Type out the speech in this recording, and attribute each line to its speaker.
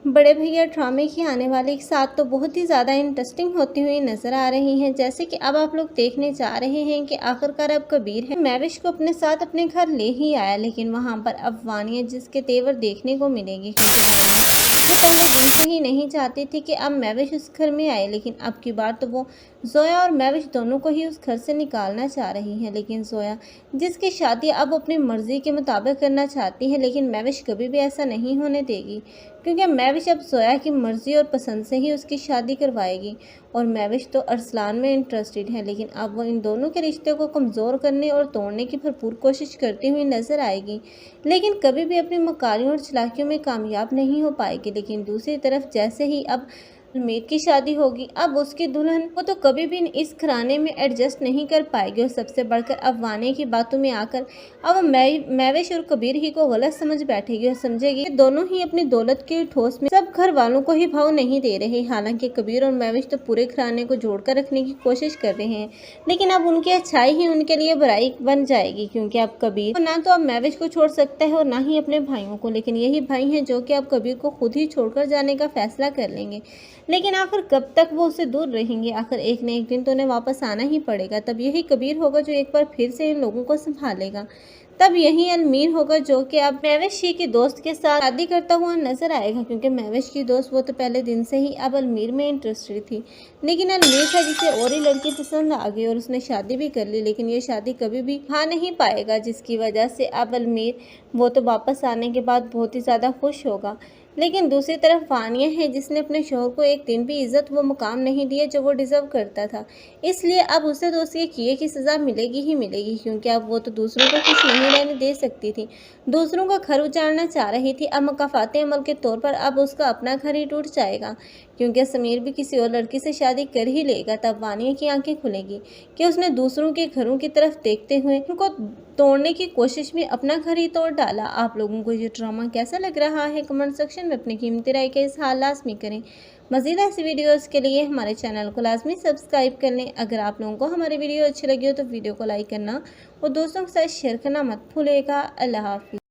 Speaker 1: बड़े भैया ड्रामे की आने वाली 7 तो बहुत ही ज़्यादा इंटरेस्टिंग होती हुई नज़र आ रही हैं। जैसे कि अब आप लोग देखने जा रहे हैं कि आखिरकार अब कबीर है महविश को अपने साथ अपने घर ले ही आया, लेकिन वहाँ पर अब वानिया जिसके तेवर देखने को मिलेगी, क्योंकि वानिया वो पहले दिन से ही नहीं चाहती थी कि अब महविश उस घर में आए, लेकिन अब की बार तो वो जोया और महविश दोनों को ही उस घर से निकालना चाह रही हैं। लेकिन जोया जिसकी शादी अब अपनी मर्जी के मुताबिक करना चाहती है, लेकिन महविश कभी भी ऐसा नहीं होने देगी, क्योंकि महविश अब जोया की मर्जी और पसंद से ही उसकी शादी करवाएगी। और महविश तो अरसलान में इंटरेस्टेड है, लेकिन अब वो इन दोनों के रिश्ते को कमज़ोर करने और तोड़ने की भरपूर कोशिश करती हुई नजर आएगी, लेकिन कभी भी अपनी मकारियों और चालाकियों में कामयाब नहीं हो पाएगी। लेकिन दूसरी तरफ जैसे ही अब मीर की शादी होगी, अब उसकी दुल्हन वो तो कभी भी इस घराने में एडजस्ट नहीं कर पाएगी। और सबसे बढ़कर अब वाने की बातों में आकर अब महविश और कबीर ही को गलत समझ बैठेगी और समझेगी कि दोनों ही अपनी दौलत के ठोस में सब घर वालों को ही भाव नहीं दे रहे। हालांकि कबीर और महविश तो पूरे घराने को जोड़कर रखने की कोशिश कर रहे हैं, लेकिन अब उनकी अच्छाई ही उनके लिए बुराई बन जाएगी, क्योंकि अब कबीर ना तो अब महविश को छोड़ सकता है और ना ही अपने भाइयों को। लेकिन यही भाई हैं जो कि अब कबीर को खुद ही छोड़कर जाने का फैसला कर लेंगे। लेकिन आखिर कब तक वो उससे दूर रहेंगे? आखिर एक न एक दिन तो उन्हें वापस आना ही पड़ेगा। तब यही कबीर होगा जो एक बार फिर से इन लोगों को संभालेगा। तब यही अलमीर होगा जो कि अब महविश ही की दोस्त के साथ शादी करता हुआ नजर आएगा, क्योंकि महविश की दोस्त वो तो पहले दिन से ही अब अलमीर में इंटरेस्टेड थी। लेकिन अलमीर था जिसे और ही लड़की पसंद आ गई और उसने शादी भी कर ली, लेकिन ये शादी कभी भी खा नहीं पाएगा, जिसकी वजह से अब अलमीर वो तो वापस आने के बाद बहुत ही ज़्यादा खुश होगा। लेकिन दूसरी तरफ वानिया है जिसने अपने शोहर को एक दिन भी इज्जत व मुकाम नहीं दिया जो वो डिजर्व करता था, इसलिए अब उसे तो उसके किए की सज़ा मिलेगी ही मिलेगी, क्योंकि अब वो तो दूसरों को खुश नहीं रहने दे सकती थी, दूसरों का घर उजाड़ना चाह रही थी। अब मकाफाते अमल के तौर पर अब उसका अपना घर ही टूट जाएगा, क्योंकि समीर भी किसी और लड़की से शादी कर ही लेगा। तब वानिया की आंखें खुलेगी कि उसने दूसरों के घरों की तरफ देखते हुए उनको तोड़ने की कोशिश में अपना घर ही तोड़ डाला। आप लोगों को ये ड्रामा कैसा लग रहा है? कमेंट सेक्शन में अपनी कीमती राय का इज़हार लाजमी करें। मज़ीद ऐसी वीडियोस के लिए हमारे चैनल को लाजमी सब्सक्राइब कर लें। अगर आप लोगों को हमारी वीडियो अच्छी लगी हो तो वीडियो को लाइक करना और दोस्तों के साथ शेयर करना मत भूलिएगा। अल्लाह हाफिज़।